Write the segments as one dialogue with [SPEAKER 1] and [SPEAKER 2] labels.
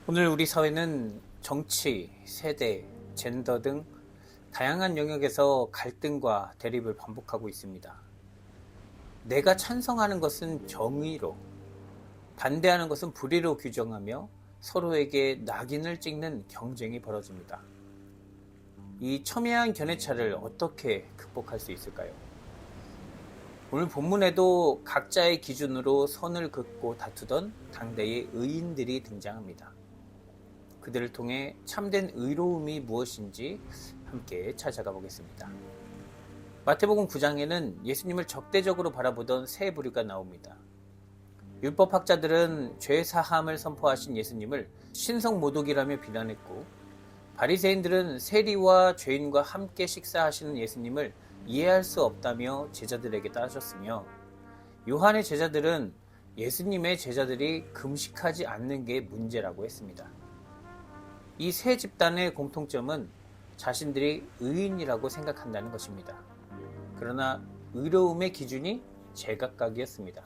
[SPEAKER 1] 오늘 우리 사회는 정치, 세대, 젠더 등 다양한 영역에서 갈등과 대립을 반복하고 있습니다. 내가 찬성하는 것은 정의로, 반대하는 것은 불의로 규정하며 서로에게 낙인을 찍는 경쟁이 벌어집니다. 이 첨예한 견해차를 어떻게 극복할 수 있을까요? 오늘 본문에도 각자의 기준으로 선을 긋고 다투던 당대의 의인들이 등장합니다. 그들을 통해 참된 의로움이 무엇인지 함께 찾아가 보겠습니다. 마태복음 9장에는 예수님을 적대적으로 바라보던 세 부류가 나옵니다. 율법학자들은 죄사함을 선포하신 예수님을 신성모독이라며 비난했고, 바리새인들은 세리와 죄인과 함께 식사하시는 예수님을 이해할 수 없다며 제자들에게 따졌으며, 요한의 제자들은 예수님의 제자들이 금식하지 않는 게 문제라고 했습니다. 이 세 집단의 공통점은 자신들이 의인이라고 생각한다는 것입니다. 그러나 의로움의 기준이 제각각이었습니다.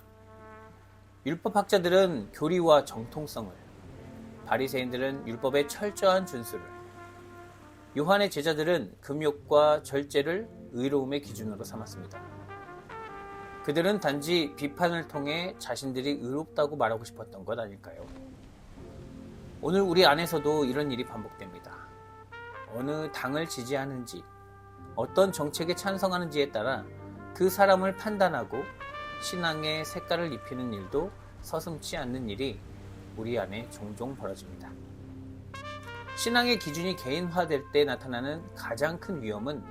[SPEAKER 1] 율법학자들은 교리와 정통성을, 바리새인들은 율법의 철저한 준수를, 요한의 제자들은 금욕과 절제를 의로움의 기준으로 삼았습니다. 그들은 단지 비판을 통해 자신들이 의롭다고 말하고 싶었던 것 아닐까요? 오늘 우리 안에서도 이런 일이 반복됩니다. 어느 당을 지지하는지, 어떤 정책에 찬성하는지에 따라 그 사람을 판단하고 신앙의 색깔을 입히는 일도 서슴지 않는 일이 우리 안에 종종 벌어집니다. 신앙의 기준이 개인화될 때 나타나는 가장 큰 위험은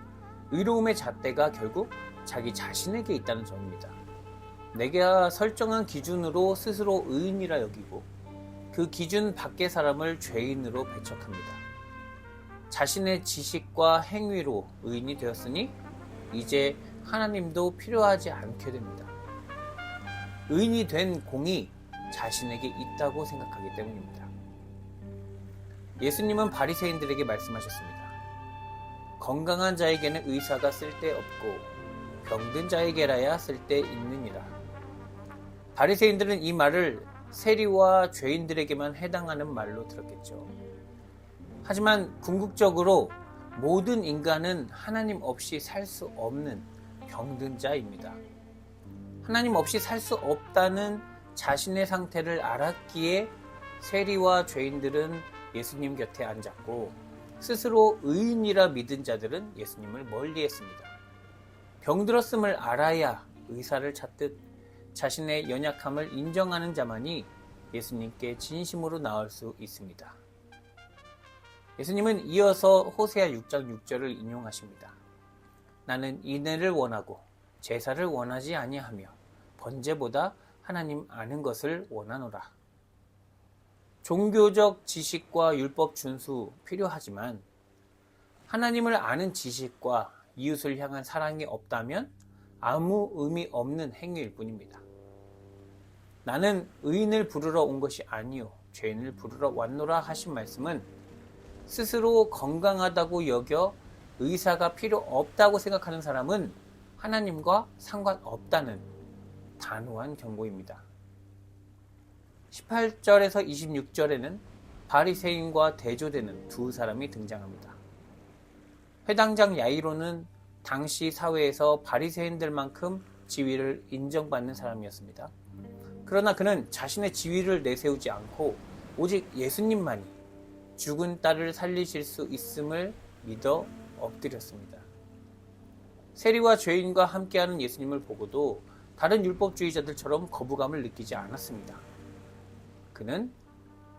[SPEAKER 1] 의로움의 잣대가 결국 자기 자신에게 있다는 점입니다. 내가 설정한 기준으로 스스로 의인이라 여기고 그 기준 밖의 사람을 죄인으로 배척합니다. 자신의 지식과 행위로 의인이 되었으니 이제 하나님도 필요하지 않게 됩니다. 의인이 된 공이 자신에게 있다고 생각하기 때문입니다. 예수님은 바리새인들에게 말씀하셨습니다. 건강한 자에게는 의사가 쓸데없고 병든 자에게라야 쓸데있느니라. 바리새인들은 이 말을 세리와 죄인들에게만 해당하는 말로 들었겠죠. 하지만 궁극적으로 모든 인간은 하나님 없이 살 수 없는 병든 자입니다. 하나님 없이 살 수 없다는 자신의 상태를 알았기에 세리와 죄인들은 예수님 곁에 앉았고, 스스로 의인이라 믿은 자들은 예수님을 멀리했습니다. 병들었음을 알아야 의사를 찾듯 자신의 연약함을 인정하는 자만이 예수님께 진심으로 나올 수 있습니다. 예수님은 이어서 호세아 6장 6절을 인용하십니다. 나는 인애를 원하고 제사를 원하지 아니하며 번제보다 하나님 아는 것을 원하노라. 종교적 지식과 율법 준수 필요하지만 하나님을 아는 지식과 이웃을 향한 사랑이 없다면 아무 의미 없는 행위일 뿐입니다. 나는 의인을 부르러 온 것이 아니요 죄인을 부르러 왔노라 하신 말씀은 스스로 건강하다고 여겨 의사가 필요 없다고 생각하는 사람은 하나님과 상관없다는 단호한 경고입니다. 18절에서 26절에는 바리새인과 대조되는 두 사람이 등장합니다. 회당장 야이로는 당시 사회에서 바리새인들만큼 지위를 인정받는 사람이었습니다. 그러나 그는 자신의 지위를 내세우지 않고 오직 예수님만이 죽은 딸을 살리실 수 있음을 믿어 엎드렸습니다. 세리와 죄인과 함께하는 예수님을 보고도 다른 율법주의자들처럼 거부감을 느끼지 않았습니다. 그는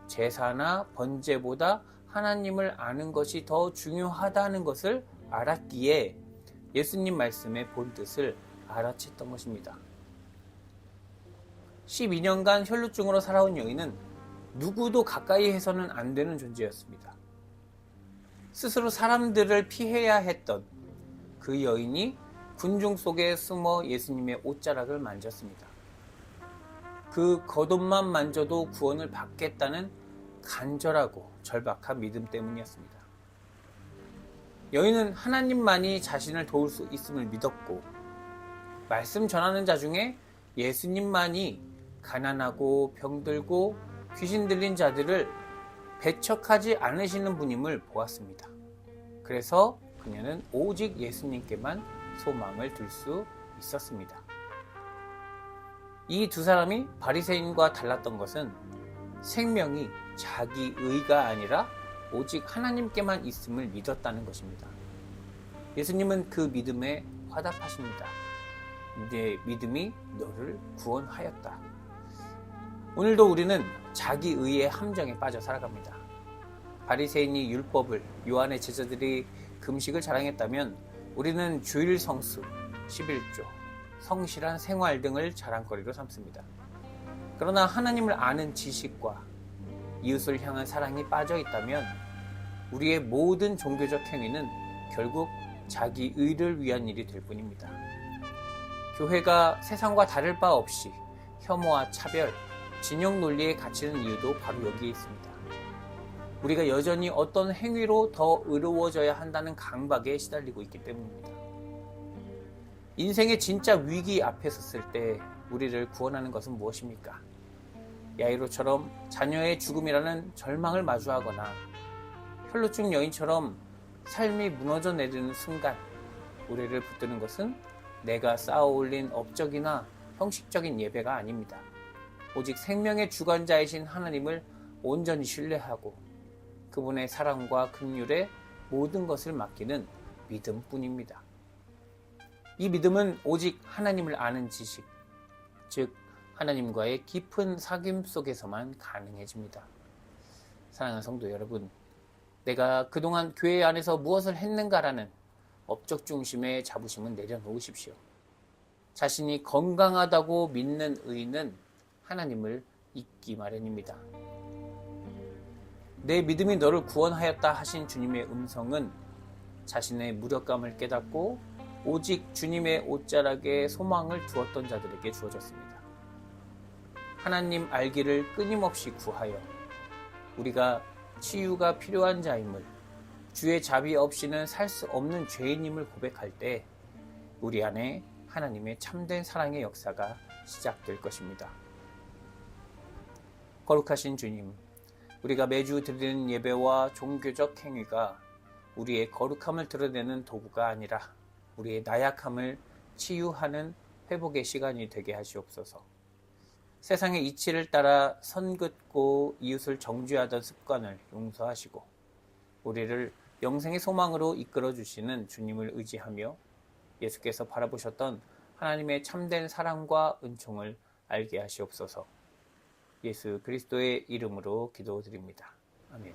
[SPEAKER 1] 제사나 번제보다 하나님을 아는 것이 더 중요하다는 것을 알았기에 예수님 말씀의 본뜻을 알아챘던 것입니다. 12년간 혈루증으로 살아온 여인은 누구도 가까이 해서는 안 되는 존재였습니다. 스스로 사람들을 피해야 했던 그 여인이 군중 속에 숨어 예수님의 옷자락을 만졌습니다. 그 겉옷만 만져도 구원을 받겠다는 간절하고 절박한 믿음 때문이었습니다. 여인은 하나님만이 자신을 도울 수 있음을 믿었고, 말씀 전하는 자 중에 예수님만이 가난하고 병들고 귀신 들린 자들을 배척하지 않으시는 분임을 보았습니다. 그래서 그녀는 오직 예수님께만 소망을 둘 수 있었습니다. 이 두 사람이 바리새인과 달랐던 것은 생명이 자기 의가 아니라 오직 하나님께만 있음을 믿었다는 것입니다. 예수님은 그 믿음에 화답하십니다. 내 믿음이 너를 구원하였다. 오늘도 우리는 자기 의의 함정에 빠져 살아갑니다. 바리새인이 율법을, 요한의 제자들이 금식을 자랑했다면 우리는 주일 성수, 11조, 성실한 생활 등을 자랑거리로 삼습니다. 그러나 하나님을 아는 지식과 이웃을 향한 사랑이 빠져 있다면 우리의 모든 종교적 행위는 결국 자기 의를 위한 일이 될 뿐입니다. 교회가 세상과 다를 바 없이 혐오와 차별, 진영 논리에 갇히는 이유도 바로 여기에 있습니다. 우리가 여전히 어떤 행위로 더 의로워져야 한다는 강박에 시달리고 있기 때문입니다. 인생의 진짜 위기 앞에 섰을 때 우리를 구원하는 것은 무엇입니까? 야이로처럼 자녀의 죽음이라는 절망을 마주하거나 혈루증 여인처럼 삶이 무너져 내리는 순간 우리를 붙드는 것은 내가 쌓아올린 업적이나 형식적인 예배가 아닙니다. 오직 생명의 주관자이신 하나님을 온전히 신뢰하고 그분의 사랑과 긍휼에 모든 것을 맡기는 믿음뿐입니다. 이 믿음은 오직 하나님을 아는 지식, 즉 하나님과의 깊은 사귐 속에서만 가능해집니다. 사랑하는 성도 여러분, 내가 그동안 교회 안에서 무엇을 했는가라는 업적 중심의 자부심은 내려놓으십시오. 자신이 건강하다고 믿는 의는 하나님을 잊기 마련입니다. 내 믿음이 너를 구원하였다 하신 주님의 음성은 자신의 무력감을 깨닫고 오직 주님의 옷자락에 소망을 두었던 자들에게 주어졌습니다. 하나님 알기를 끊임없이 구하여 우리가 치유가 필요한 자임을, 주의 자비 없이는 살 수 없는 죄인임을 고백할 때 우리 안에 하나님의 참된 사랑의 역사가 시작될 것입니다. 거룩하신 주님, 우리가 매주 드리는 예배와 종교적 행위가 우리의 거룩함을 드러내는 도구가 아니라 우리의 나약함을 치유하는 회복의 시간이 되게 하시옵소서. 세상의 이치를 따라 선긋고 이웃을 정죄하던 습관을 용서하시고 우리를 영생의 소망으로 이끌어 주시는 주님을 의지하며 예수께서 바라보셨던 하나님의 참된 사랑과 은총을 알게 하시옵소서. 예수 그리스도의 이름으로 기도드립니다. 아멘.